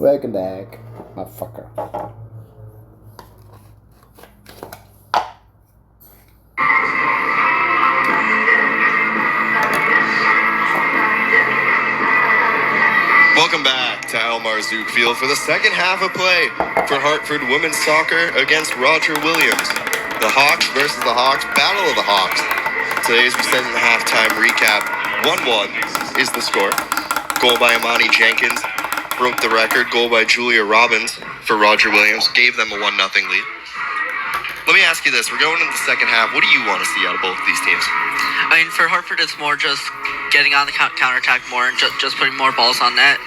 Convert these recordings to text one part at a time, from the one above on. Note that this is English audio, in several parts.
Welcome back, motherfucker. Welcome back to Almar Zook Field for the second half of play for Hartford women's soccer against Roger Williams. The Hawks versus the Hawks, battle of the Hawks. Today, as we said in the halftime recap, 1-1 is the score. Goal by Amani Jenkins broke the record. Goal by Julia Robbins for Roger Williams gave them a 1-0 lead. Let me ask you this. We're going into the second half. What do you want to see out of both these teams? I mean, for Hartford, it's more just getting on the counterattack more and just putting more balls on net.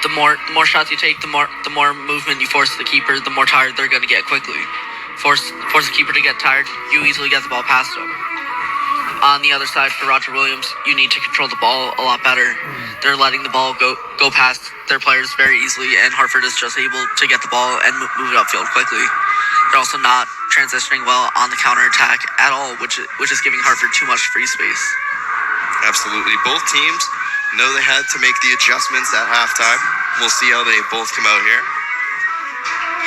The more shots you take, the more movement you force the keeper, the more tired they're going to get quickly. Force the keeper to get tired, you easily get the ball past them. On the other side, for Roger Williams, you need to control the ball a lot better. They're letting the ball go past their players very easily, and Hartford is just able to get the ball and move it upfield quickly. They're also not transitioning well on the counterattack at all, which is giving Hartford too much free space. Absolutely. Both teams know they had to make the adjustments at halftime. We'll see how they both come out here.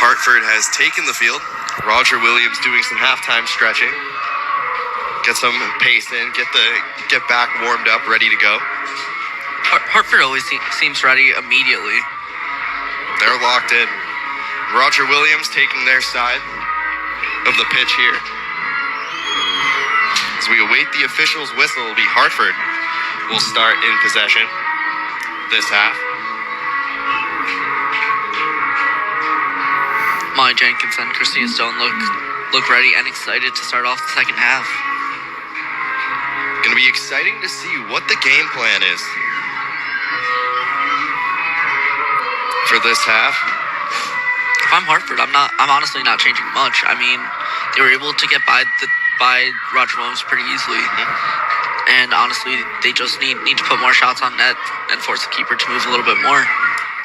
Hartford has taken the field. Roger Williams doing some halftime stretching. Get some pace in, get back warmed up, ready to go. Hartford always seems ready immediately. They're locked in. Roger Williams taking their side of the pitch here. As we await the official's whistle, it'll be Hartford will start in possession this half. Molly Jenkins and Christina Stone look ready and excited to start off the second half. Going to be exciting to see what the game plan is for this half. If I'm Hartford, I'm honestly not changing much. I mean, they were able to get by Roger Williams pretty easily. And honestly, they just need to put more shots on net and force the keeper to move a little bit more.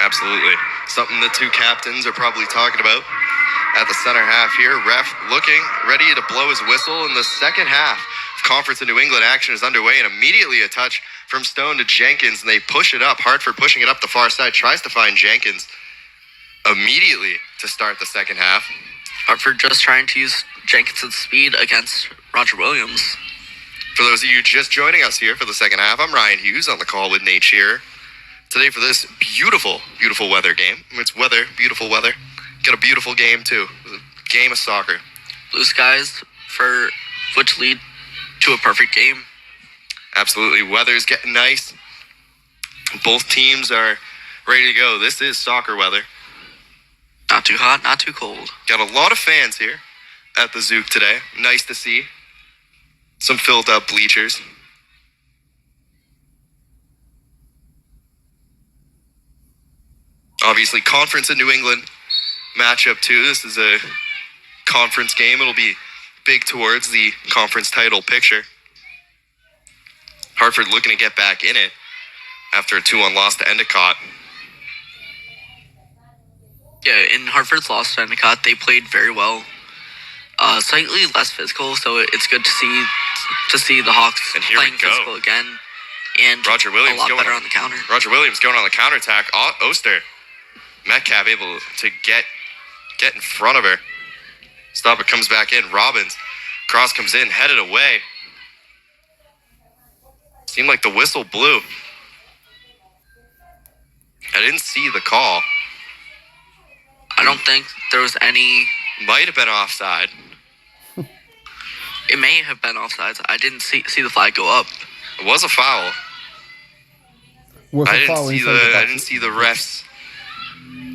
Absolutely. Something the two captains are probably talking about at the center half here. Ref looking ready to blow his whistle, and the second half of Conference in New England action is underway, and immediately a touch from Stone to Jenkins, and they push it up. Hartford pushing it up the far side, tries to find Jenkins immediately to start the second half. Hartford just trying to use Jenkins' speed against Roger Williams. For those of you just joining us here for the second half, I'm Ryan Hughes on the call with Nate Shearer. Today for this beautiful, beautiful weather game. It's weather, beautiful weather. Got a beautiful game too. A game of soccer. Blue skies which lead to a perfect game. Absolutely. Weather's getting nice. Both teams are ready to go. This is soccer weather. Not too hot, not too cold. Got a lot of fans here at the Zook today. Nice to see. Some filled up bleachers. Obviously, Conference in New England matchup too. This is a conference game. It'll be big towards the conference title picture. Hartford looking to get back in it after a 2-1 loss to Endicott. Yeah, in Hartford's loss to Endicott, they played very well. Slightly less physical, so it's good to see the Hawks playing physical again. And Roger Williams a lot better on the counter. Roger Williams going on the counterattack. Oster. Metcalf able to get in front of her. Stop it, comes back in. Robbins. Cross comes in, headed away. Seemed like the whistle blew. I didn't see the call. I don't think there was any... Might have been offside. It may have been offsides. I didn't see the flag go up. It was a foul. I didn't see the ref's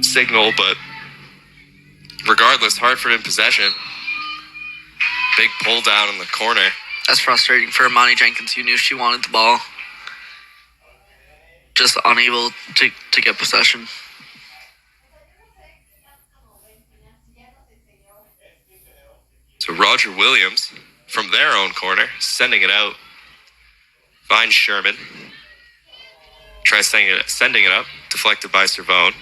signal, but regardless, Hartford in possession. Big pull down in the corner. That's frustrating for Amani Jenkins. You knew she wanted the ball. Just unable to get possession. So Roger Williams, from their own corner, sending it out. Finds Sherman. Tries sending it up. Deflected by Cervone.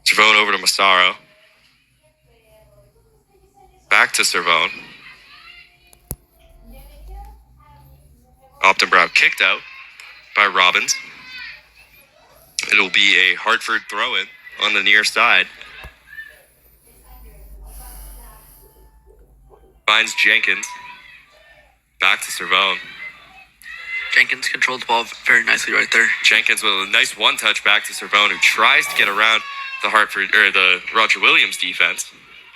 Cervone over to Massaro. Back to Cervone. Optenbrow kicked out by Robbins. It'll be a Hartford throw-in on the near side. Finds Jenkins. Back to Servone. Jenkins controlled the ball very nicely right there. Jenkins with a nice one-touch back to Servone, who tries to get around the the Roger Williams defense.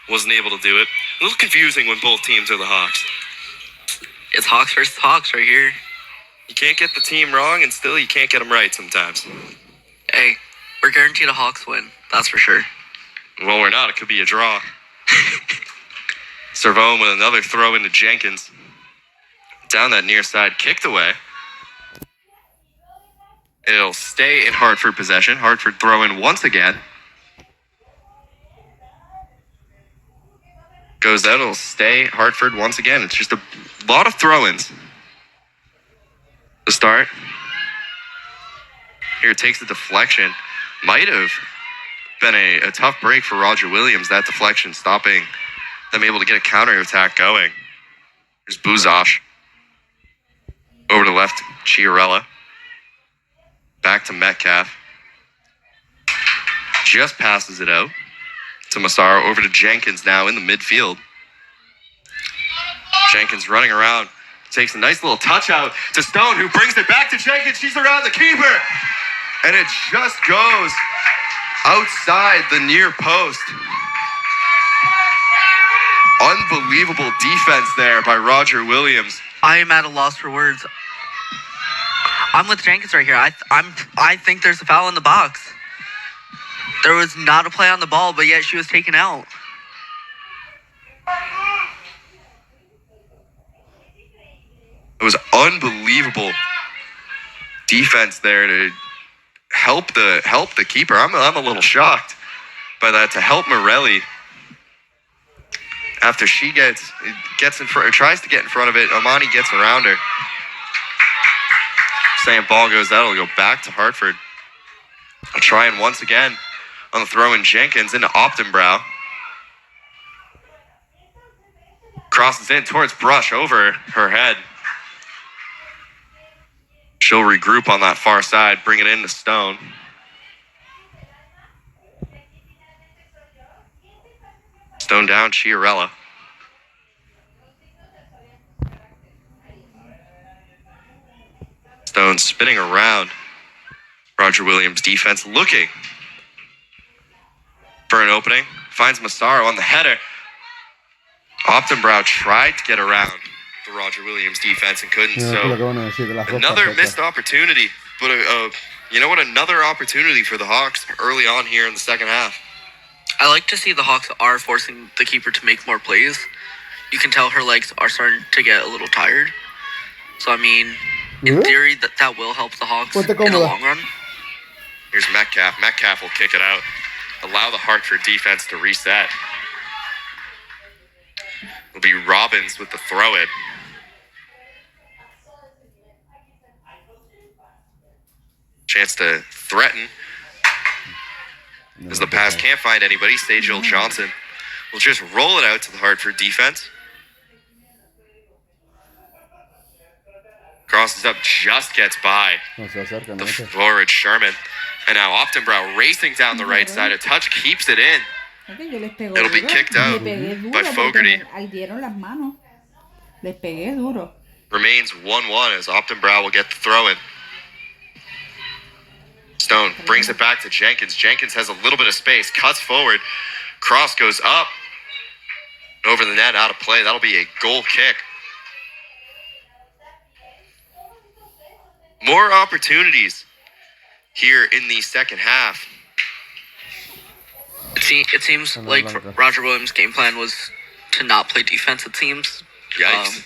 Wasn't able to do it. A little confusing when both teams are the Hawks. It's Hawks versus Hawks right here. You can't get the team wrong, and still you can't get them right sometimes. Hey, we're guaranteed a Hawks win. That's for sure. Well, we're not. It could be a draw. Servone with another throw into Jenkins. Down that near side, kicked away. It'll stay in Hartford possession. Hartford throw in once again. Goes out, it'll stay Hartford once again. It's just a lot of throw-ins to start. Here takes the deflection. Might have been a tough break for Roger Williams, that deflection, stopping them able to get a counter-attack going. There's Buzosh. Over to left, Chiarella. Back to Metcalf. Just passes it out to Massaro. Over to Jenkins now in the midfield. Jenkins running around. Takes a nice little touch out to Stone, who brings it back to Jenkins. She's around the keeper. And it just goes outside the near post. Unbelievable defense there by Roger Williams. I am at a loss for words. I'm with Jenkins right here. I think there's a foul in the box. There was not a play on the ball, but yet she was taken out. It was unbelievable defense there to help the keeper. I'm a little shocked by that, to help Morelli after she gets in front, or tries to get in front of it. Amani gets around her. Same ball goes out. It'll go back to Hartford. Trying once again on the throw in Jenkins into Optenbrow. Crosses in towards Brush over her head. She'll regroup on that far side, bring it into Stone. Stone down, Chiarella. Stone spinning around. Roger Williams defense looking for an opening. Finds Massaro on the header. Optenbrow tried to get around the Roger Williams defense and couldn't. So another missed opportunity. But you know what? Another opportunity for the Hawks early on here in the second half. I like to see the Hawks are forcing the keeper to make more plays. You can tell her legs are starting to get a little tired. So, I mean, in theory, that will help the Hawks in the long run. Here's Metcalf. Metcalf will kick it out. Allow the Hartford defense to reset. It'll be Robbins with the throw-in. Chance to threaten. As the pass can't find anybody, Sage-Hill Johnson will just roll it out to the Hartford defense. Crosses up, just gets by the forward Sherman. And now Optenbrow racing down the right side. A touch keeps it in. It'll be kicked out by Fogarty. Remains 1-1 as Optenbrow will get the throw-in. Stone brings it back to Jenkins. Jenkins has a little bit of space, cuts forward. Cross goes up. Over the net, out of play. That'll be a goal kick. More opportunities here in the second half. It seems like Roger Williams' game plan was to not play defense, it seems. Yikes.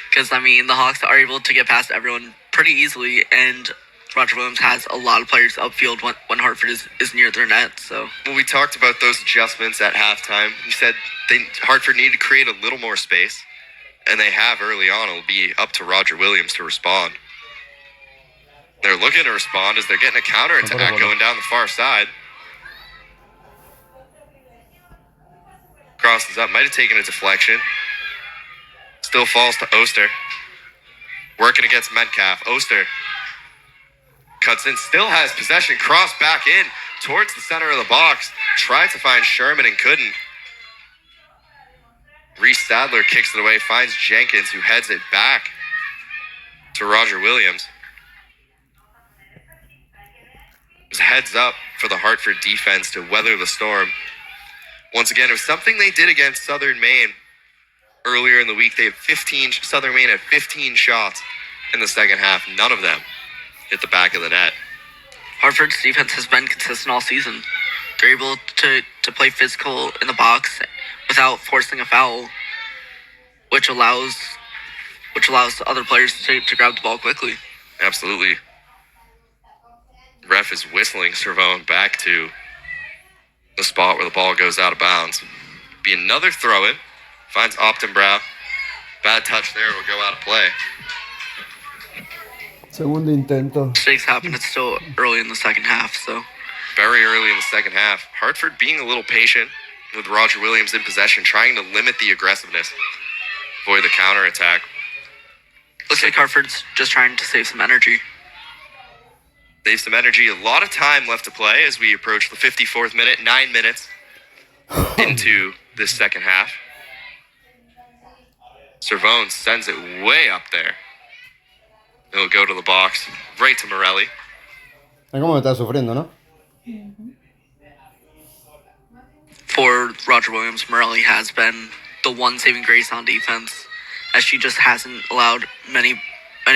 Because, I mean, the Hawks are able to get past everyone pretty easily, and Roger Williams has a lot of players upfield when Hartford is near their net. So, well, we talked about those adjustments at halftime. You said Hartford needed to create a little more space, and they have early on. It'll be up to Roger Williams to respond. They're looking to respond as they're getting a counterattack going down the far side. Crosses up, might have taken a deflection. Still falls to Oster. Working against Metcalf. Oster cuts in, still has possession, cross back in towards the center of the box. Tried to find Sherman and couldn't. Reese Sadler kicks it away, finds Jenkins, who heads it back to Roger Williams. It was heads up for the Hartford defense to weather the storm. Once again, it was something they did against Southern Maine earlier in the week. Southern Maine had 15 shots in the second half. None of them hit the back of the net. Hartford's defense has been consistent all season. They're able to play physical in the box without forcing a foul, which allows other players to grab the ball quickly. Absolutely. Ref is whistling Cervone back to the spot where the ball goes out of bounds. Be another throw-in. Finds Optenbrow. Bad touch there, will go out of play. Segundo intento. Mistakes happen. It's still early in the second half, so. Very early in the second half. Hartford being a little patient with Roger Williams in possession, trying to limit the aggressiveness, avoid the counterattack. Looks like Hartford's just trying to save some energy. Save some energy. A lot of time left to play as we approach the 54th minute. 9 minutes into this second half. Cervone sends it way up there. It'll go to the box, right to Morelli. Es como está sufriendo, ¿no? For Roger Williams, Morelli has been the one saving grace on defense, as she just hasn't allowed many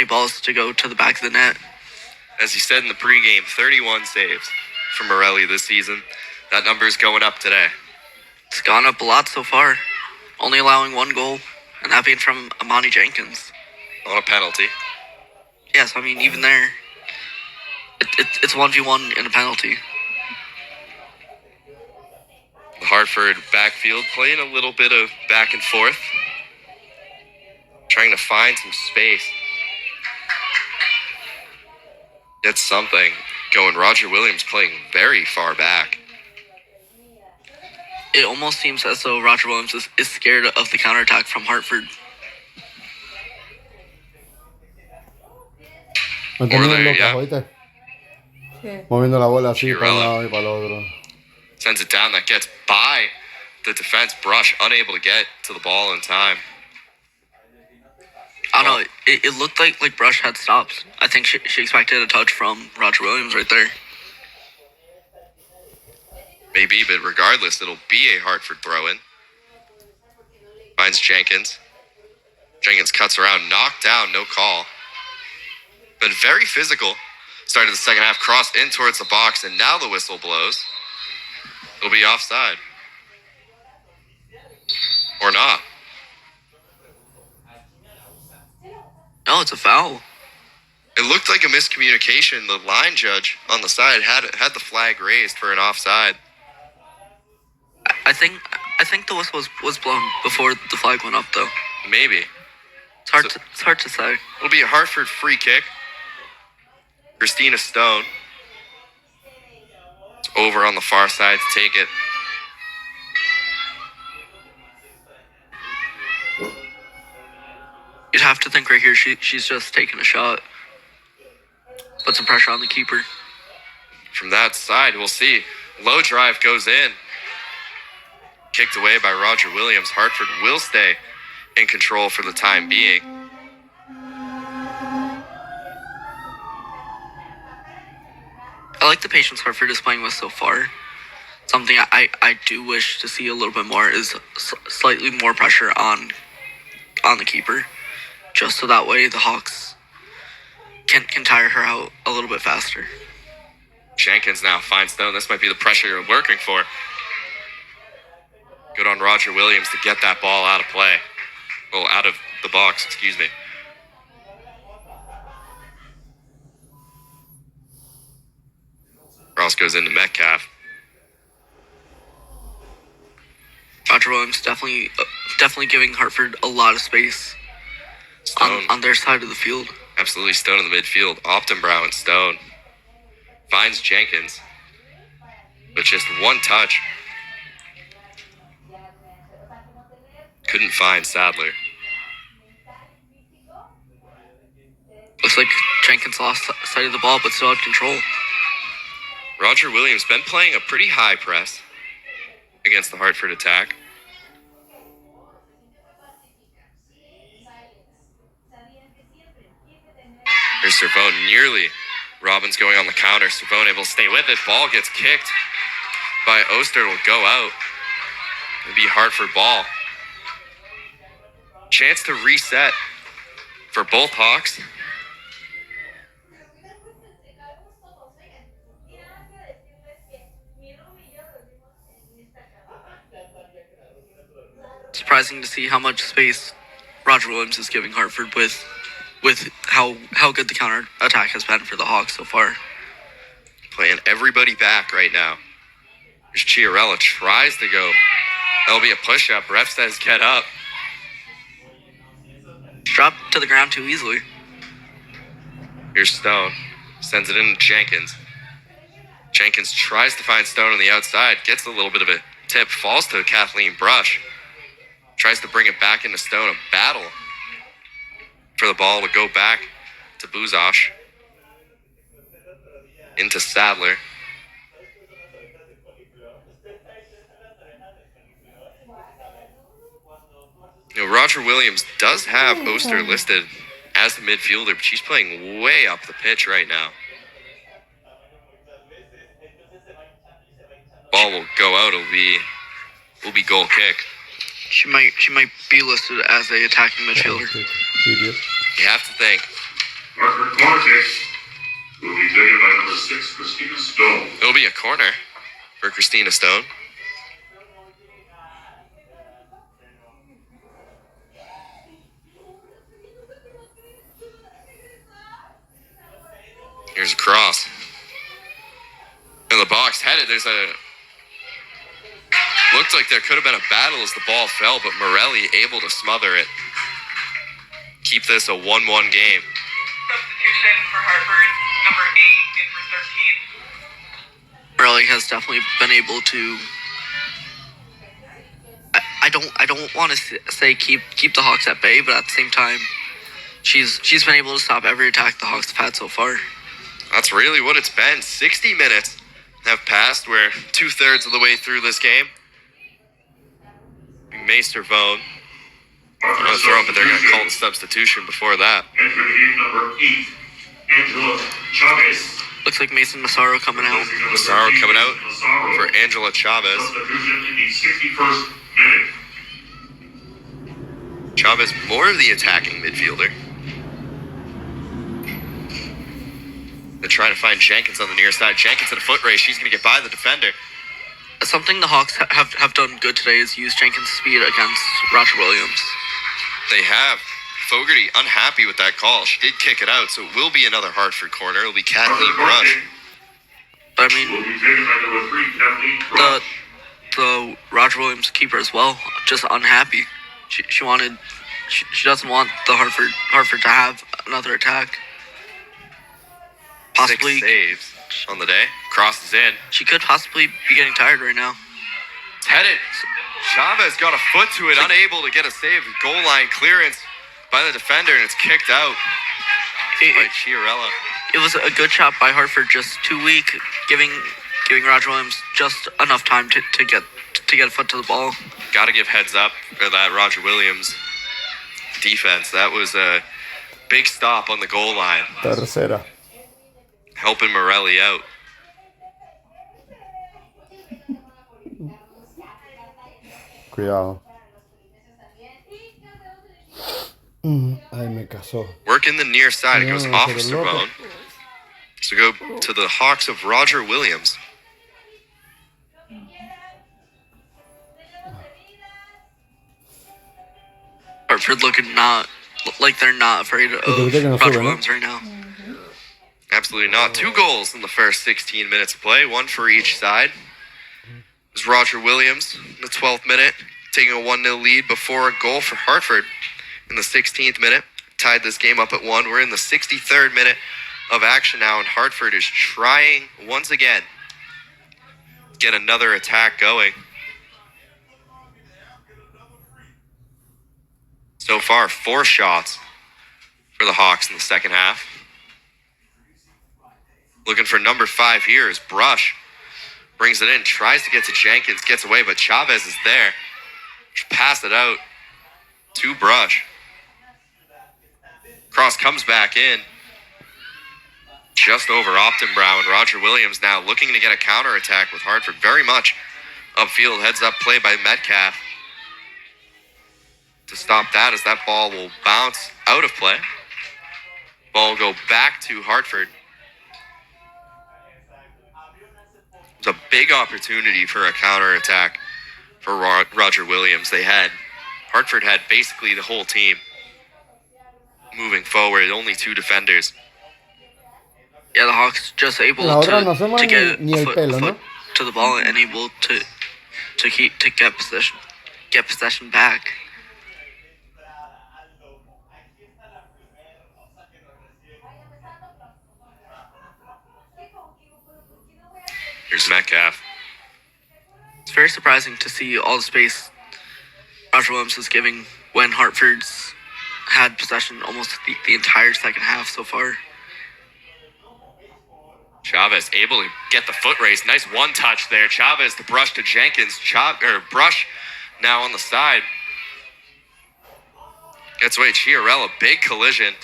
balls to go to the back of the net. As he said in the pregame, 31 saves for Morelli this season. That number is going up today. It's gone up a lot so far, only allowing one goal, and that being from Amani Jenkins. On a penalty. Yes, I mean, even there, it's 1v1 in a penalty. The Hartford backfield playing a little bit of back and forth, trying to find some space. Get something going. Roger Williams playing very far back. It almost seems as though Roger Williams is scared of the counterattack from Hartford. Manteniendo locas, ¿oíste? ¿Qué? Moviendo la bola así para un lado y para el otro. Sends it down. That gets by the defense. Brush unable to get to the ball in time. I don't know. It looked like Brush had stopped. I think she expected a touch from Roger Williams right there. Maybe, but regardless, it'll be a Hartford throw-in. Finds Jenkins. Jenkins cuts around, knocked down, no call. But very physical. Started the second half, crossed in towards the box, and now the whistle blows. It'll be offside. Or not. No, it's a foul. It looked like a miscommunication. The line judge on the side had the flag raised for an offside. I think the whistle was blown before the flag went up, though. Maybe. It's hard to say. It'll be a Hartford free kick. Christina Stone. It's over on the far side to take it. You'd have to think right here she's just taking a shot. Put some pressure on the keeper. From that side, we'll see. Low drive goes in. Kicked away by Roger Williams. Hartford will stay in control for the time being. I like the patience Hartford is playing with so far. Something I do wish to see a little bit more is slightly more pressure on the keeper, just so that way the Hawks can tire her out a little bit faster. Jenkins now finds Stone. This might be the pressure you're working for. Good on Roger Williams to get that ball out of play. Well, out of the box, excuse me. Cross goes into Metcalf. Roger Williams definitely giving Hartford a lot of space on their side of the field. Absolutely. Stone in the midfield. Optenbrow and Stone. Finds Jenkins. But just one touch. Couldn't find Sadler. Looks like Jenkins lost sight of the ball, but still had control. Roger Williams been playing a pretty high press against the Hartford attack. Here's Servone nearly. Robbins going on the counter. Servone able to stay with it. Ball gets kicked by Oster. Will go out. It'll be Hartford ball. Chance to reset for both Hawks. Surprising to see how much space Roger Williams is giving Hartford with how good the counter attack has been for the Hawks so far. Playing everybody back right now. There's Chiarella, tries to go. That'll be a push-up. Ref says get up. Dropped to the ground too easily. Here's Stone. Sends it in to Jenkins. Jenkins tries to find Stone on the outside. Gets a little bit of a tip. Falls to Kathleen Brush. Tries to bring it back into Stone. A battle for the ball to go back to Buzosh. Into Sadler. You know, Roger Williams does have Oster listed as the midfielder, but she's playing way up the pitch right now. Ball will go out. Will be goal kick. She might be listed as a attacking midfielder. Idiot. You have to think. Hartford corner kick will be taken by number 6, Christina Stone. It'll be a corner for Christina Stone. Here's a cross. In the box, headed. Looked like there could have been a battle as the ball fell, but Morelli able to smother it. Keep this a 1-1 game. Substitution for Hartford, number 8 in for 13. Morelli has definitely been able to. I don't want to say keep the Hawks at bay, but at the same time, she's been able to stop every attack the Hawks have had so far. That's really what it's been. 60 minutes have passed. We're 2/3 of the way through this game. Servone. I'm going to throw him, but they're going to call the substitution before that. Entering number 8, Angela Chavez. Looks like Mason Massaro coming out. Massaro coming out for Angela Chavez. Substitution in the 61st minute. Chavez more of the attacking midfielder. They're trying to find Jenkins on the near side. Jenkins in a foot race. She's going to get by the defender. Something the Hawks have done good today is use Jenkins' speed against Roger Williams. They have. Fogarty unhappy with that call. She did kick it out, so it will be another Hartford corner. It'll be Kathleen Brush. But I mean, Will be taken by number 3, Kathleen Brush. the Roger Williams keeper as well, just unhappy. She doesn't want the Hartford to have another attack. Possibly 6 saves on the day. Crosses in. she could possibly be getting tired right now. It's headed. Chavez got a foot to it, unable to get a save. Goal line clearance by the defender, and it's kicked out by Chiarella. It was a good shot by Hartford, just too weak, giving Roger Williams just enough time to get a foot to the ball. Got to give heads up for that Roger Williams defense. That was a big stop on the goal line, Tercera. helping Morelli out. Cuidado. Ay, me casó. Working the near side. It goes No, off pero Servone. So go to the Hawks of Roger Williams. Hartford looking like they're not afraid of Roger Williams right now. Absolutely not. 2 goals in the first 16 minutes of play, 1 for each side. It was Roger Williams in the 12th minute, taking a 1-0 lead before a goal for Hartford in the 16th minute. Tied this game up at 1. We're in the 63rd minute of action now, and Hartford is trying once again to get another attack going. So far, 4 shots for the Hawks in the second half. Looking for number 5 here is Brush. Brings it in, tries to get to Jenkins, gets away, but Chavez is there. Pass it out to Brush. Cross comes back in. Just over Optenbrow, and Roger Williams now looking to get a counterattack with Hartford very much upfield. Heads up play by Metcalf to stop that, as that ball will bounce out of play. Ball will go back to Hartford. It was a big opportunity for a counterattack for Roger Williams. Hartford had basically the whole team moving forward, only 2 defenders. Yeah, the Hawks just able La otra no to asoma get ni el foot pelo, ¿no? to the ball and able to get possession back. Here's Metcalf. It's very surprising to see all the space Roger Williams is giving when Hartford's had possession almost the entire second half so far. Chavez able to get the foot race. Nice one touch there. Chavez, the brush to Jenkins. Brush now on the side. Gets away. Chiarella, big collision.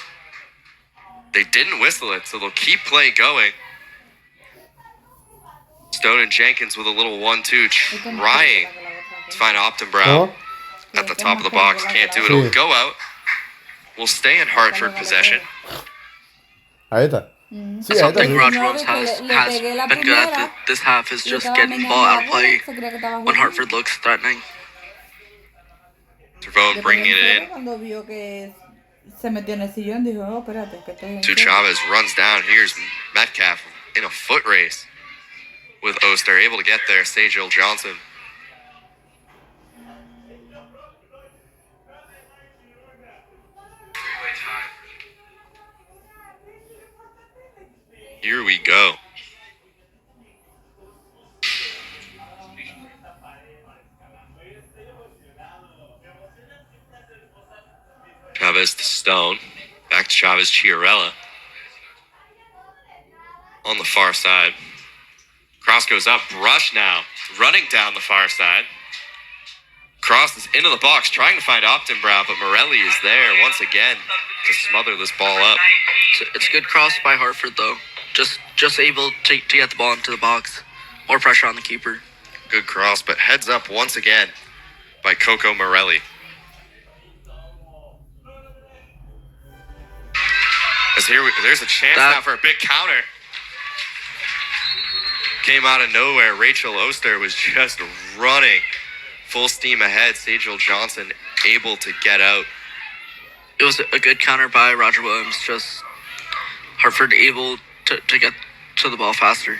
They didn't whistle it, so they'll keep play going. Stone and Jenkins with a little 1-2, trying to find Optenbrow at the top of the box. Can't do it. It'll go out. We'll stay in Hartford possession. Ahí está. Sí, ahí Something está. Roger Williams has been good at this half is just getting the ball out of play when Hartford looks threatening. Trevone bringing it in. Cuando vio que se metió en el sillón, dijo, oh, espérate, que estoy en To Chavez, runs down. Here's Metcalf in a foot race with Oster, able to get there. Sajil Johnson. Here we go. Chavez to Stone. Back to Chavez, Chiarella. On the far side. Cross goes up. Brush now. Running down the far side. Cross is into the box, trying to find Optenbrow, but Morelli is there once again to smother this ball up. It's a good cross by Hartford, though. Just able to get the ball into the box. More pressure on the keeper. Good cross, but heads up once again by Coco Morelli. There's a chance now for a big counter. Came out of nowhere. Rachel Oster was just running full steam ahead. Sajil Johnson able to get out. It was a good counter by Roger Williams. Just Hartford able to get to the ball faster.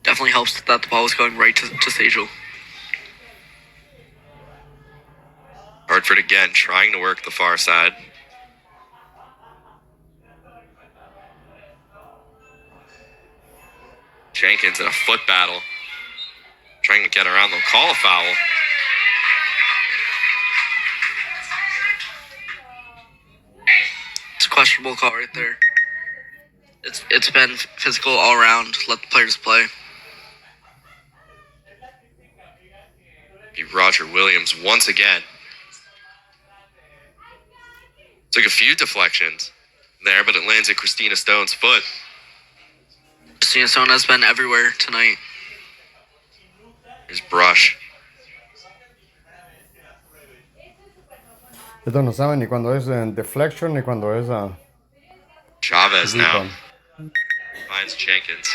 Definitely helps that the ball was going right to Sajil. Hartford again trying to work the far side. Jenkins in a foot battle. Trying to get around. They'll call a foul. It's a questionable call right there. It's been physical all around. Let the players play. Roger Williams once again. Took a few deflections there, but it lands at Christina Stone's foot. Christina Stone has been everywhere tonight. Here's Brush. Estos no saben ni cuando es deflection ni cuando es Chavez now rebound. finds Jenkins.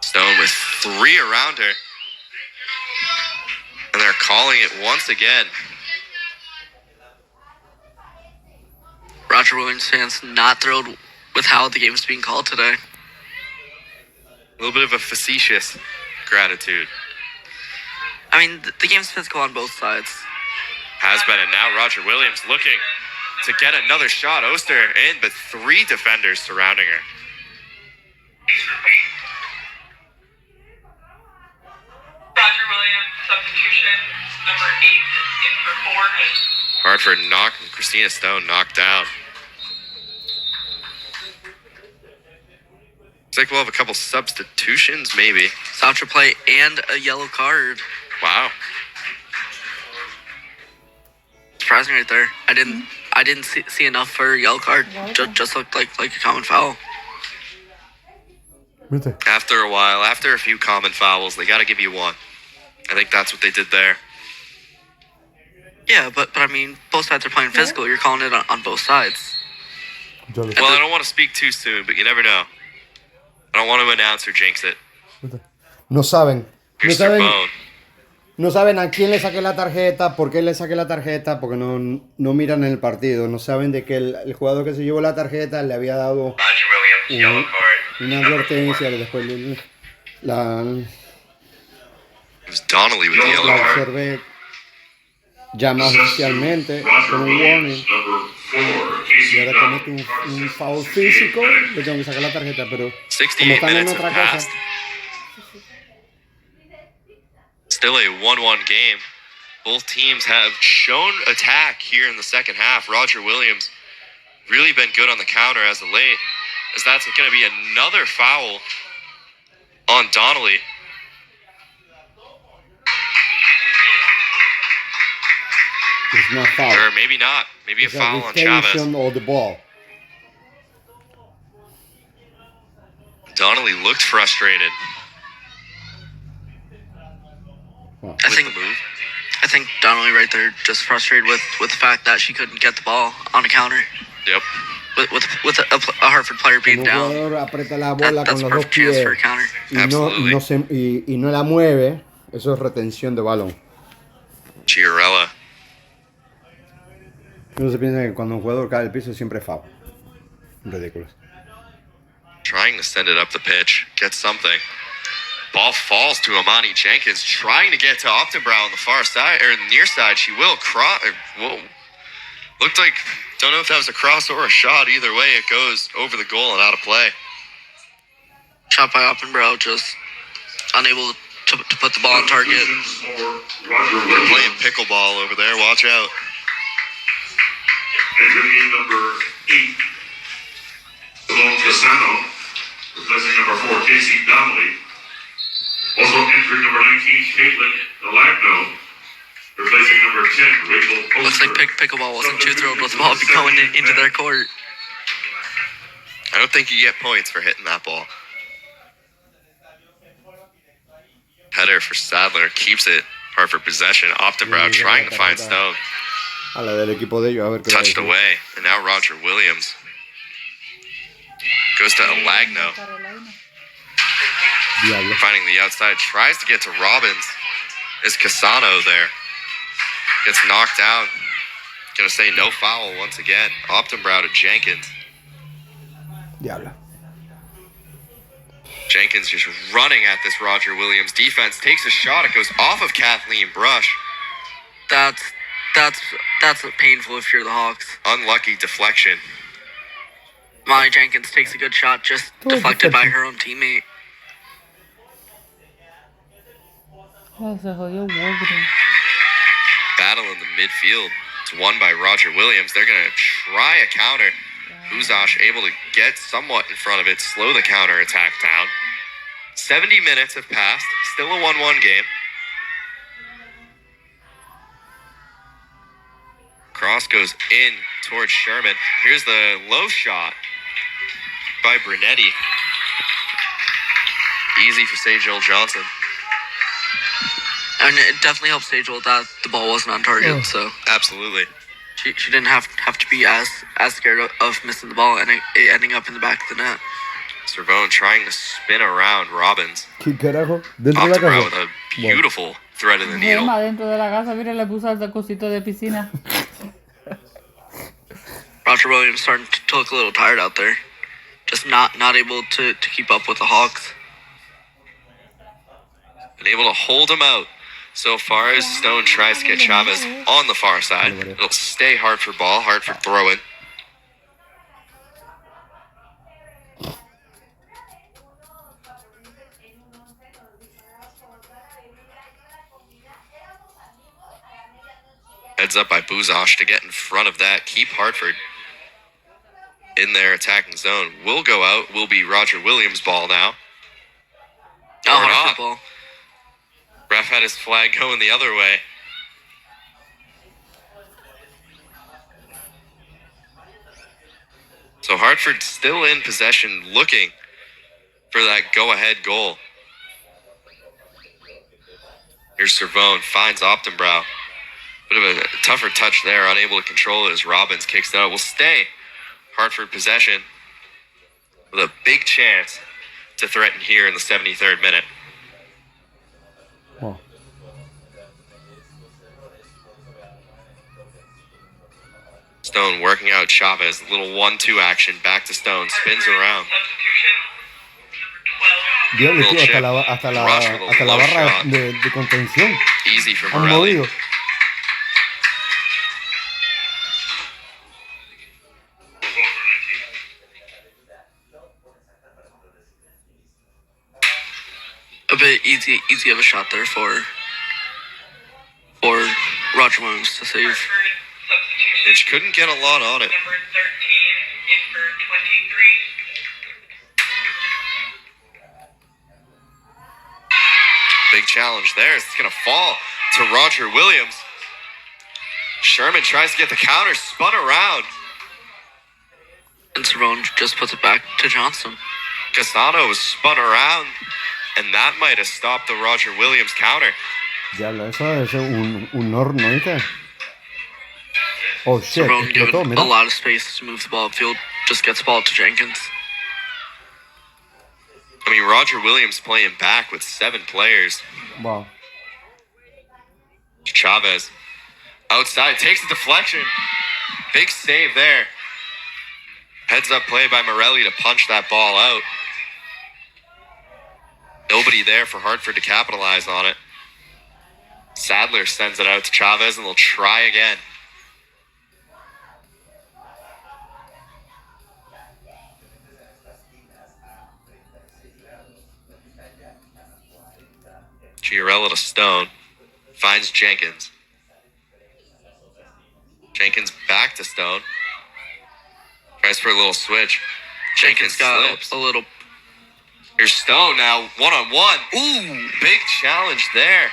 Stone with 3 around her. And they're calling it once again. Roger Williams fans not thrilled with how the game is being called today. A little bit of a facetious gratitude. I mean, the game's physical on both sides. Has been, and now Roger Williams looking to get another shot. Oster in, but 3 defenders surrounding her. Roger Williams, substitution, number 8 in for 4. Hartford knocked, and Christina Stone knocked down. Looks like we'll have a couple substitutions, maybe. Stopped your play and a yellow card. Wow. Surprising right there. I didn't see enough for a yellow card. Just looked like a common foul. ¿Viste? After a while, after a few common fouls, they got to give you one. I think that's what they did there. Yeah, but I mean, both sides are playing physical. You're calling it on both sides. Yo lo sé. Well, I don't want to speak too soon, but you never know. I don't want to announce or jinx it. ¿Viste? No saben. No Here's saben, Bone. no saben a quién le saqué la tarjeta, por qué le saqué la tarjeta, porque no miran el partido. No saben de que el jugador que se llevó la tarjeta le había dado Roger Williams, yellow card. una advertencia que después la It was Donnelly with the yellow card. observé ya más oficialmente con un warning. Y ahora comete un foul físico, le tengo que sacar la tarjeta, pero como 68 están en minutes have otra cosa, passed. Still a 1-1 game. Both teams have shown attack here in the second half. Roger Williams really been good on the counter as of late, as that's going to be another foul on Donnelly. it's not foul. Or maybe not. Maybe a It's a foul on Chavez. retention of the ball. Donnelly looked frustrated Wow. I think Donnelly right there just frustrated with the fact that she couldn't get the ball on a counter. Yep. With a Hartford player being Cuando un down. jugador aprieta la bola That's con a los dos perfect chance pies for a counter. Absolutely. y no la mueve, eso es retención de balón. Chiarella. Uno se piensa que cuando un jugador cae al piso siempre es foul. Ridículo. Trying to send it up the pitch. Get something. Ball falls to Amani Jenkins. Trying to get to Optenbrow on the far side, or near side. She will cross. Whoa. Looked like, don't know if that was a cross or a shot. Either way, it goes over the goal and out of play. Shot by Oppenbrow, just unable to put the ball on target. They're playing pickleball over there. Watch out. Entering in number 8, Simone Casano, replacing number 4, Casey Donnelly. Also entering number 19, Caitlin Alagno, replacing number 10, Rachel Oster. Looks like pickleball wasn't too thrilled with the ball going into their court. I don't think you get points for hitting that ball. Header for Sadler. Keeps it. Hartford possession. Optenbrow trying to find Stone. A la del equipo de ellos, a ver qué Touched va a decir. away. And now Roger Williams goes to Alagno. Diablo. Finding the outside. Tries to get to Robbins. Is Casano there. Gets knocked down. Gonna say no foul once again. Optenbrow to Jenkins. Diablo. Jenkins just running at this Roger Williams defense. Takes a shot. It goes off of Kathleen Brush. That's painful if you're the Hawks. Unlucky deflection. Molly Jenkins takes a good shot, just deflected by her own teammate. Se jodió Wolverine. Battle in the midfield. It's won by Roger Williams. They're going to try a counter. Buzosh able to get somewhat in front of it, slow the counter attack down. 70 minutes have passed. Still a 1-1 game. Cross goes in towards Sherman. Here's the low shot by Brunetti. Easy for Sage-Joel Johnson. And it definitely helped Sage-Joel that the ball wasn't on target, so Absolutely. she didn't have to be as scared of missing the ball and it ending up in the back of the net. Servone trying to spin around Robbins. ¿Qué carajo? Dentro de la Optenbrow with casa. a beautiful thread in the needle. Gemma dentro de la casa, mira, le puso el cosito de piscina. Roger Williams starting to look a little tired out there. Just not able to keep up with the Hawks. Been able to hold him out so far as Stone tries to get Chavez on the far side. It'll stay Hartford ball. Hartford throwing. Heads up by Buzosh to get in front of that. Keep Hartford in their attacking zone will go out. Will be Roger Williams' ball now. Oh, Or Hartford not. ball. Ref had his flag going the other way. So Hartford still in possession, looking for that go-ahead goal. Here's Servone, finds Optenbrow. Bit of a tougher touch there, unable to control it as Robbins kicks it out. Will stay Hartford possession with a big chance to threaten here in the 73rd minute. Oh. Stone working out Chavez. A little 1-2 action. Back to Stone. Spins around. Dios, Little hasta chip. la, Rush with a hasta la low barra shot. de contención. Easy for Han Morelli. movido. A bit easy of a shot there for Roger Williams to save. Mitch couldn't get a lot on it. Number 13 in for 23. Big challenge there. It's going to fall to Roger Williams. Sherman tries to get the counter, spun around. And Servone just puts it back to Johnson. Casano was spun around, and that might have stopped the Roger Williams counter. Diablo, eso es un horno, ¿viste? Oh shit, Servone given explotó, a mira. lot of space to move the ball upfield. Just gets the ball to Jenkins. I mean, Roger Williams playing back with 7 players. Wow. Chavez outside, takes the deflection. Big save there. Heads up play by Morelli to punch that ball out. Nobody there for Hartford to capitalize on it. Sadler sends it out to Chavez, and they'll try again. Chiarella to Stone. Finds Jenkins. Jenkins back to Stone. Tries for a little switch. Jenkins got slips. a little. Here's Stone now, 1-on-1. Ooh, big challenge there.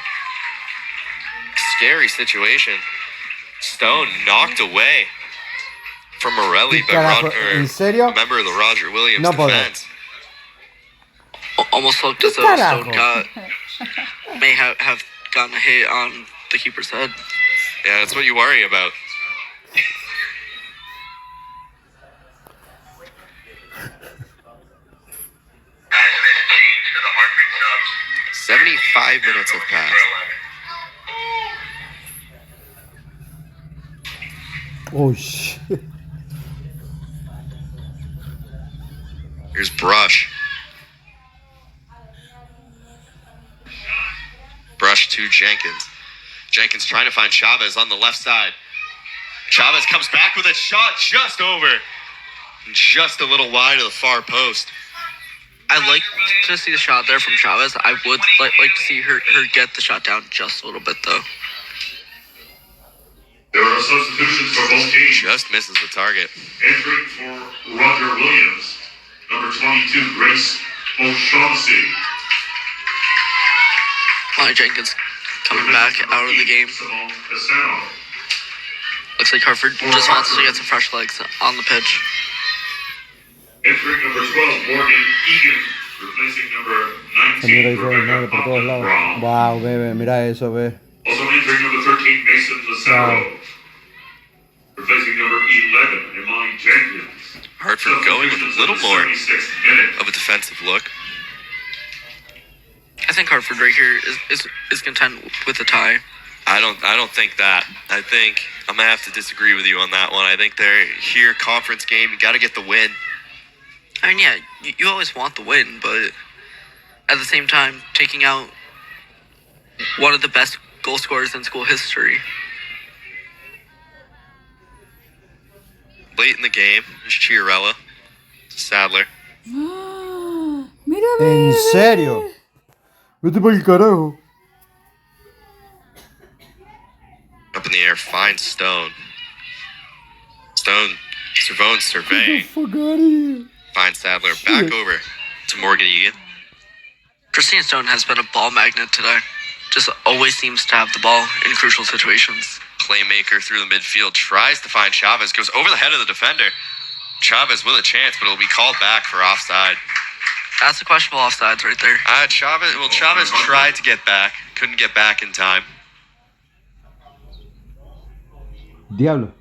Scary situation. Stone knocked away from Morelli, ¿Qué but carajo? ¿En serio? a member of the Roger Williams No puedo. defense. Almost looked as though Stone may have gotten a hit on the keeper's head. Yeah, that's what you worry about. Guys, there's a change to the Hartford subs. 75 minutes have passed. Oh shit. Here's Brush. Brush to Jenkins. Jenkins trying to find Chavez on the left side. Chavez comes back with a shot just over. Just a little wide of the far post. I like to see the shot there from Chavez. I would like to see her get the shot down just a little bit, though. There are substitutions for both teams. Just misses the target. Entering for Roger Williams, number 22, Grace O'Shaughnessy. Molly Jenkins coming back out of the game. Simone Casano. Looks like Hartford just wants to get some fresh legs on the pitch. Entering number 12, Morgan Egan, replacing number Señora 19, dice desmadre por todos lados. Brown. Wow, bebé, mira eso, ve. Also entering number 13, Mason Lazaro. Replacing number 11, Imani Jenkins. Hartford going with a little more 76th minute. of a defensive look. I think Hartford right here is content with the tie. I don't think that. I think I'm gonna have to disagree with you on that one. I think they're here, conference game. You got to get the win. I mean, yeah, you always want the win, but at the same time, taking out one of the best goal scorers in school history. Late in the game, there's Chiarella, Sadler. Mira, ¿En serio? Vete por el carajo. Up in the air, finds Stone. Stone Cervone surveying. Fuck out of here. Finds Sadler back over to Morgan Egan. Christina Stone has been a ball magnet today. Just always seems to have the ball in crucial situations. Playmaker through the midfield, tries to find Chavez, goes over the head of the defender. Chavez with a chance, but it'll be called back for offside. That's a questionable offsides right there. Chavez tried to get back, couldn't get back in time. Diablo.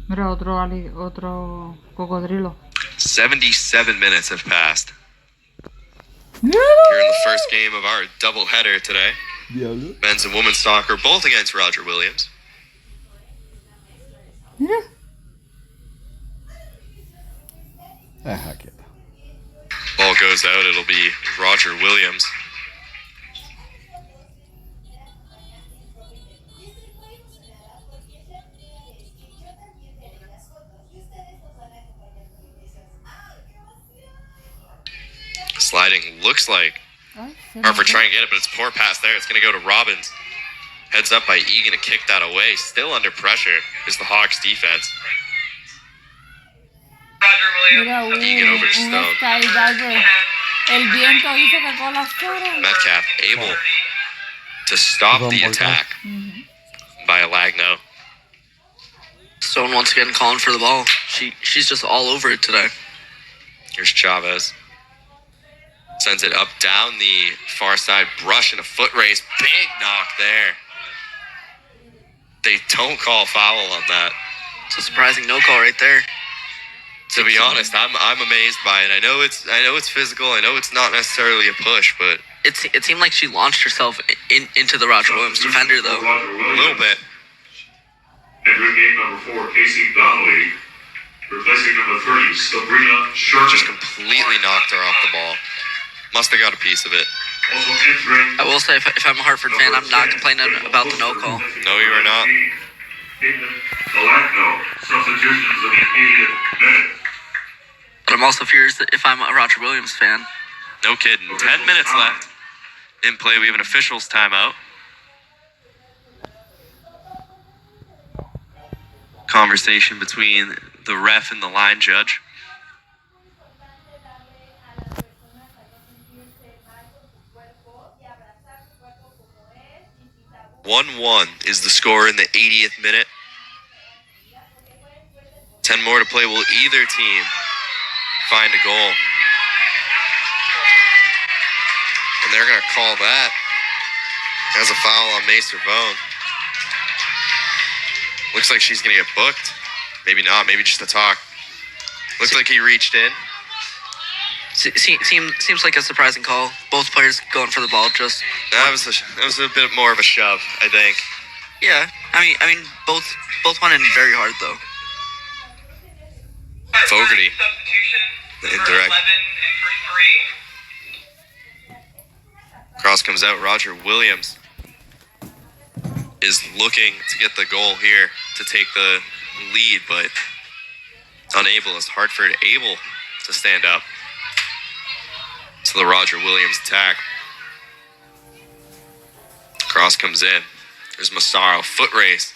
Mira, otro cocodrilo. 77 minutes have passed. Here in the first game of our doubleheader today. Diablo. Men's and women's soccer, both against Roger Williams. Mira. Ajá, quieto. Ball goes out, it'll be Roger Williams. Sliding looks like Ay, se Hartford me trying to get it, but it's poor pass there. It's going to go to Robbins. Heads up by Egan to kick that away. Still under pressure is the Hawks defense. Roger Mira, Williams. Egan over to un Stone. skydiver. El viento hizo que colapsara. Metcalf able to stop the Rumble attack by Alagno. Stone once again calling for the ball. She's just all over it today. Here's Chavez. Sends it up down the far side. Brush and a foot race. Big knock there. They don't call foul on that. It's a surprising no call right there. To be honest, I'm amazed by it. I know it's physical. I know it's not necessarily a push, but It seemed like she launched herself into the Roger Williams defender though. a little bit. Entering game number 4, Casey Donnelly. Replacing number 30, Sabrina Sherman. Just completely knocked her off the ball. Must have got a piece of it. Also entering I will say, if I'm a Hartford fan, I'm not complaining about the no call. No, you are not. Alagno. Substitutions of the 80th minute. But I'm also furious that if I'm a Roger Williams fan. No kidding. 10 minutes left in play. We have an officials timeout. Conversation between the ref and the line judge. "1-1 is the score in the 80th minute. 10 more to play. Will either team find a goal? And they're going to call that as a foul on May Cervone. Looks like she's going to get booked. Maybe not. Maybe just a talk. Looks like he reached in. Seems like a surprising call. Both players going for the ball. Just That was a bit more of a shove, I think. yeah. I mean, both went in very hard though. Fogarty. Substitution. The Number indirect. 11 and for 3. Cross comes out. Roger Williams is looking to get the goal here to take the lead, but unable. Is Hartford able to stand up to the Roger Williams attack? Cross comes in. There's Massaro. Foot race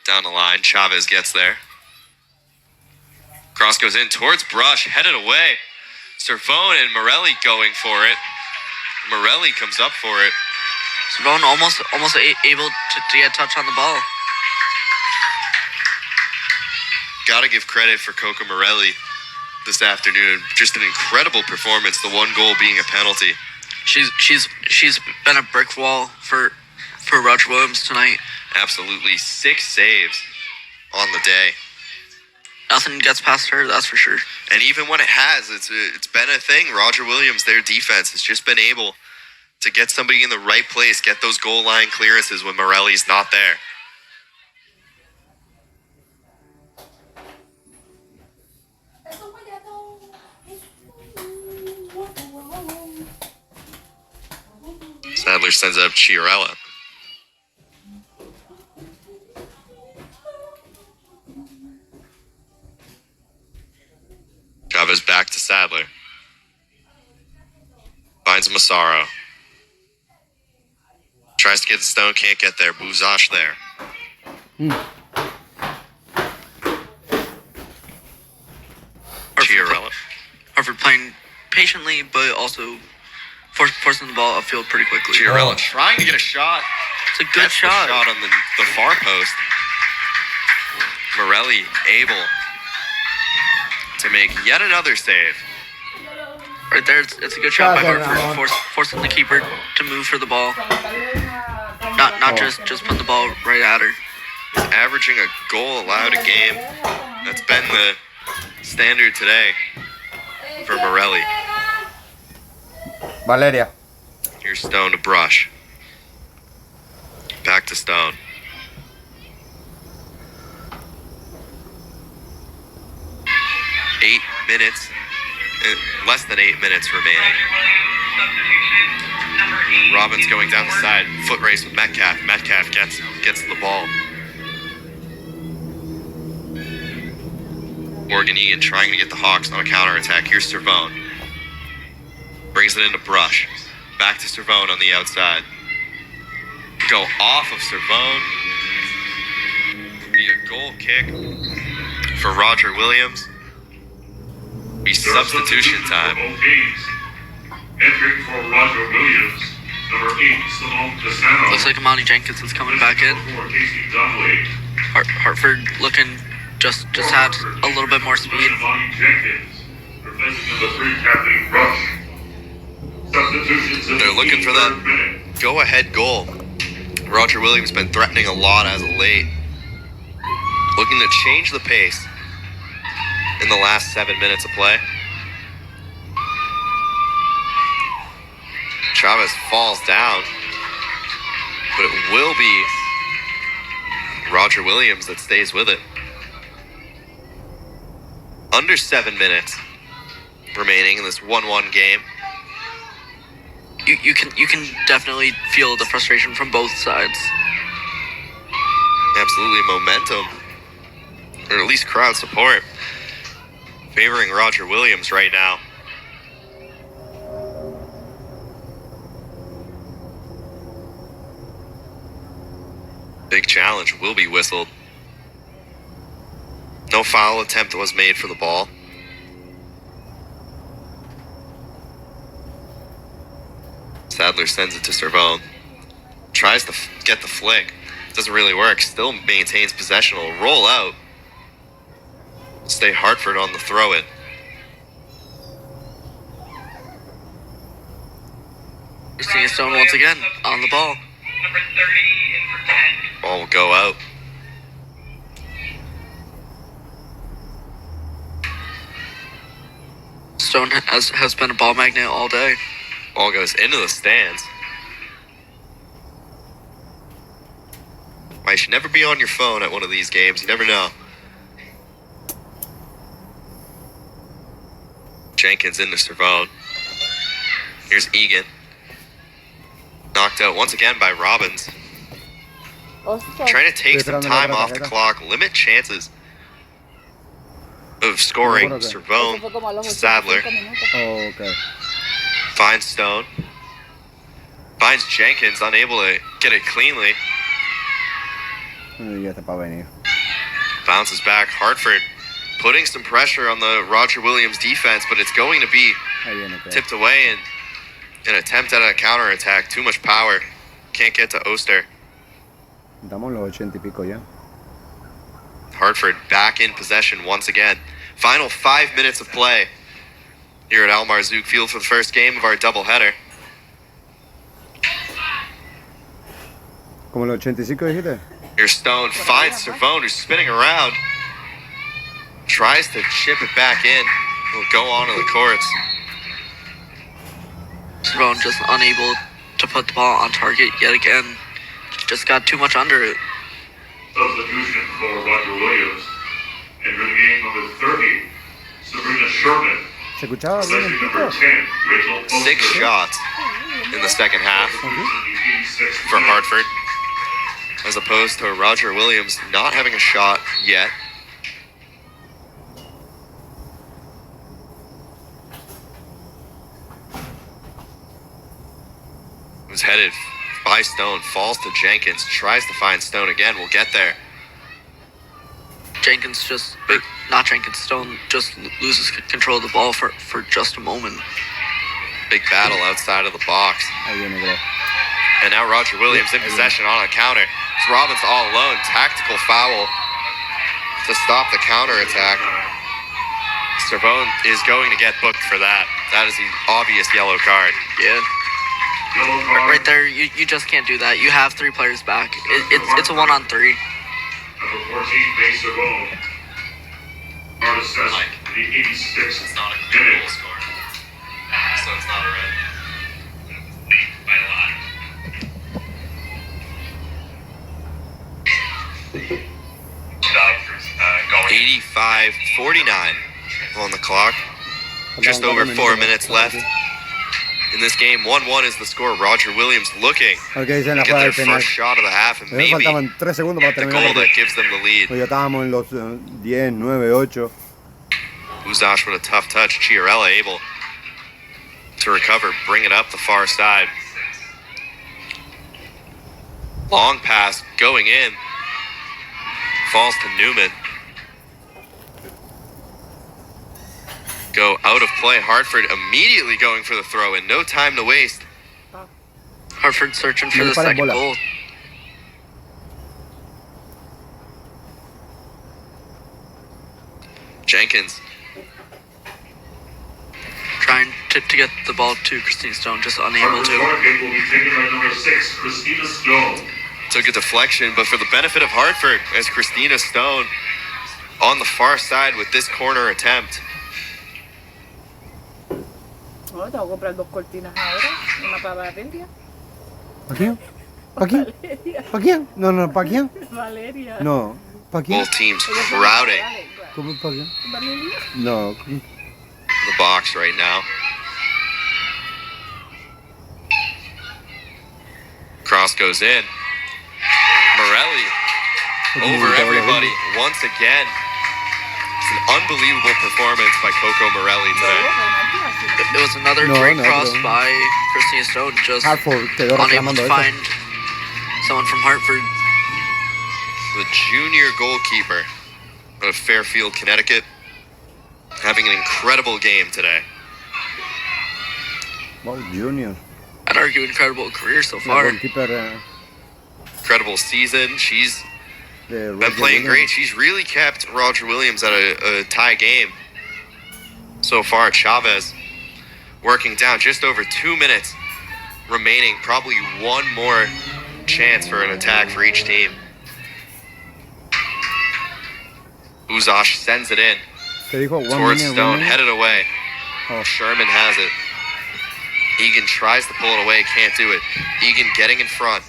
down the line. Chavez gets there. Cross goes in towards Brush. Headed away. Cervone and Morelli going for it. Morelli comes up for it. Cervone almost able to get a touch on the ball. Gotta give credit for Coco Morelli this afternoon. Just an incredible performance. The one goal being a penalty. She's been a brick wall for Roger Williams tonight. Absolutely 6 saves on the day. Nothing gets past her, that's for sure. And even when it has, it's been a thing. Roger Williams, their defense has just been able to get somebody in the right place, get those goal line clearances when Morelli's not there. Sadler sends up Chiarella. Chavez back to Sadler. Finds Massaro. Tries to get the stone, can't get there. Buzash there. Chiarella. Hartford playing patiently, but also forcing the ball upfield pretty quickly. Chiarella trying to get a shot. It's a good Gets shot. the shot on the far post. Morelli able to make yet another save. Right there, it's a good shot by Okay, Hartford, forcing the keeper to move for the ball. Not just putting the ball right at her. He's averaging a goal allowed a game. That's been the standard today for Morelli. Valeria. Here's Stone to Brush. Back to Stone. Less than 8 minutes remaining. Robbins going down the side. Foot race with Metcalf. Metcalf gets the ball. Morgan Egan trying to get the Hawks on a counterattack. Here's Cervone. Brings it into Brush. Back to Cervone on the outside. Go off of Cervone. Be a goal kick for Roger Williams. Be substitution time. Both teams. Entering for Roger Williams, number 8, Simone Cassano. Looks like Amani Jenkins is coming back in. For Casey Donnelly. Hartford looking just had a little bit more speed. Amani Jenkins, replacing number 3, Kathleen Rush. Substitutions in They're the looking for 83rd that minute. go-ahead goal. Roger Williams been threatening a lot as of late. Looking to change the pace in the last 7 minutes of play. Chavez falls down, but it will be Roger Williams that stays with it. Under 7 minutes remaining in this 1-1 game. You can definitely feel the frustration from both sides. Absolutely momentum, or at least crowd support, favoring Roger Williams right now. Big challenge will be whistled. No foul attempt was made for the ball. Sadler sends it to Cervone. Tries to get the flick. Doesn't really work. Still maintains possession. Will roll out. Stay Hartford on the throw it. Christina Stone once again on the ball. Number 30 in for 10. Ball will go out. Stone has been a ball magnet all day. Ball goes into the stands. Why, you should never be on your phone at one of these games. You never know. Jenkins into Cervone. Here's Egan. Knocked out once again by Robbins. Trying to take some time off the clock, limit chances of scoring. Cervone, Sadler, Oh, okay. finds Stone. Finds Jenkins, unable to get it cleanly. Ya está para venir. Bounces back. Hartford putting some pressure on the Roger Williams defense, but it's going to be Ahí viene, creo. tipped away and an attempt at a counterattack. Too much power. Can't get to Oster. Estamos en los 80 y pico ya. Hartford back in possession once again. Final 5 minutes of play here at Al Marzouk Field for the first game of our doubleheader. ¿Como los 85 dijiste? Here's Stone, finds Cervone, who's spinning around. Tries to chip it back in. Will go onto the courts. Cervone just unable to put the ball on target yet again. Just got too much under it. Substitution for Roger Williams. Entering the game number 30, Sabrina Sherman. ¿Se escuchaba bien el Selecting number pico? 10, Rachel Foster. 6 shots in the second half for Hartford, as opposed to Roger Williams not having a shot yet. Was headed by Stone, falls to Jenkins, tries to find Stone again, will get there. Stone just loses control of the ball for just a moment. Big battle outside of the box. Ahí viene, creo. And now Roger Williams in possession on a counter. It's Robbins all alone. Tactical foul to stop the counterattack. Cervone is going to get booked for that. That is the obvious yellow card. Yeah. Right there, you just can't do that. You have 3 players back. It's a 1-on-3. Number 14, base of ball. Hard assessed, the 86th It's not a clear minute. goal score. So it's not a red. By a lot. Going 85-49 on the clock. Just over 4 minutes left. In this game, 1-1 is the score. Roger Williams looking A ver qué dicen to la get jugada their del penal. first shot of the half and Me maybe faltaban 3 segundos para the terminar. goal Porque that gives them the lead. ya estábamos en los 10, 9, 8. Uzosh with a tough touch. Chiarella able to recover, bring it up the far side. Long pass going in. Falls to Newman. Go out of play. Hartford immediately going for the throw in. No time to waste. Hartford searching for No the le paren second bola. goal. Jenkins Trying to get the ball to Christine Stone, just unable to. Target will be taken by number 6, Christina Stone. took a deflection, but for the benefit of Hartford, as Christina Stone on the far side with this corner attempt. Oh, tengo que comprar 2 cortinas ahora. Una para Valeria. ¿Para quién? ¿Para quién? Valeria. ¿Para quién? No, no, ¿para quién? Valeria. No, ¿para quién? Both teams crowding ¿Cómo para quién? Valeria. No. the box right now. Cross goes in. Morelli over everybody once again. It's an unbelievable performance by Coco Morelli today. It was another No, great no, cross pero- by Christina Stone, just Hartford quedó unable reclamando to eso. find someone from Hartford. The junior goalkeeper of Fairfield, Connecticut, having an incredible game today. Wow, Junior. I'd argue incredible career so La far. goalkeeper Incredible season. She's de been Roger playing great. Williams. She's really kept Roger Williams at a tie game so far. Chavez working down, just over 2 minutes remaining. Probably one more chance for an attack for each team. Uzosh sends it in ¿Qué dijo? One towards minute, Stone, one minute. headed away. Oh. Sherman has it. Egan tries to pull it away, can't do it. Egan getting in front.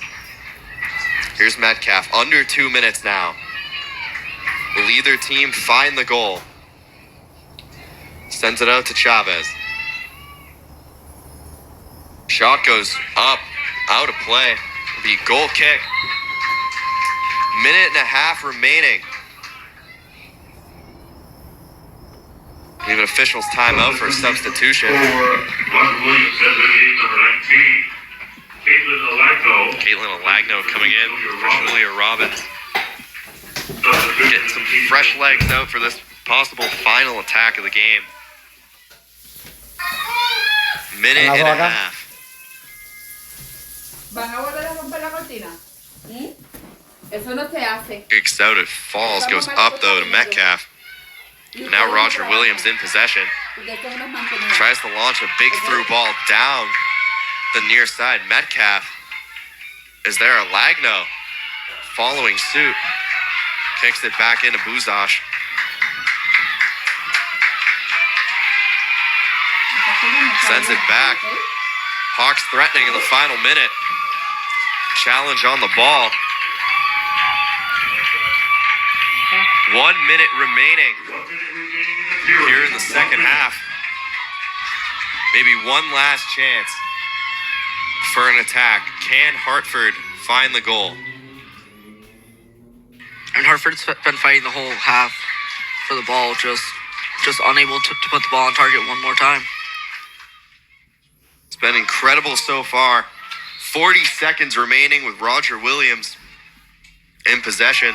Here's Metcalf, under 2 minutes now. Will either team find the goal? Sends it out to Chavez. Shot goes up, out of play. It'll be goal kick. Minute and a half remaining. We have an official's timeout for a substitution. For Roger Williams, has been number 19. Caitlin Alagno. Caitlin Alagno coming in for Julia Robbins. Getting some fresh legs out for this possible final attack of the game. Minute and a half. ¿Van a volver a romper la cortina? Eso no se hace. Kicks out, it falls, goes up though to Metcalf. Now Roger Williams in possession. Tries to launch a big through ball down the near side. Metcalf is there. Alagno following suit. Kicks it back into Buzosh. Sends it back. Hawks threatening in the final minute. Challenge on the ball. 1 minute remaining here in the second half. Maybe one last chance for an attack. Can Hartford find the goal? And Hartford's been fighting the whole half for the ball, just unable to put the ball on target one more time. It's been incredible so far. 40 seconds remaining with Roger Williams in possession.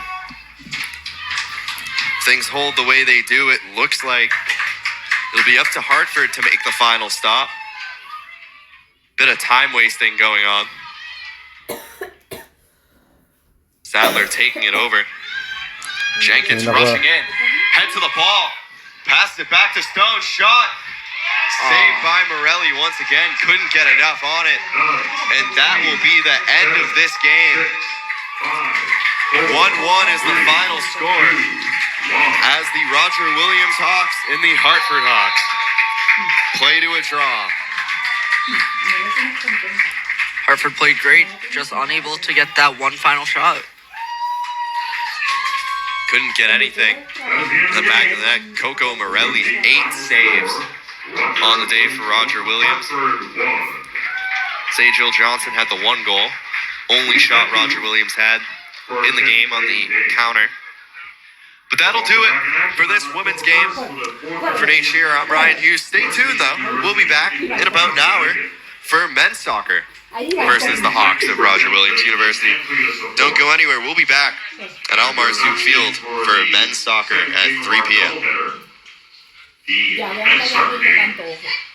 Things hold the way they do. It looks like it'll be up to Hartford to make the final stop. Bit of time wasting going on. Sadler taking it over. Jenkins rushing in. Head to the ball. Passed it back to Stone. Shot. Saved by Morelli once again. Couldn't get enough on it. And that will be the end of this game. 1-1 is the final score as the Roger Williams Hawks and the Hartford Hawks play to a draw. Hartford played great, just unable to get that one final shot. Couldn't get anything in the back of the net. Coco Morelli, 8 saves on the day for Roger Williams. Sajil Johnson had the 1 goal. Only shot Roger Williams had in the game on the counter. But that'll do it for this women's game. For Nate Shearer, I'm Ryan Hughes. Stay tuned, though. We'll be back in about an hour for men's soccer versus the Hawks of Roger Williams University. Don't go anywhere. We'll be back at Almar Zoom Field for men's soccer at 3 p.m. Ya, déjame callar tanto ojo.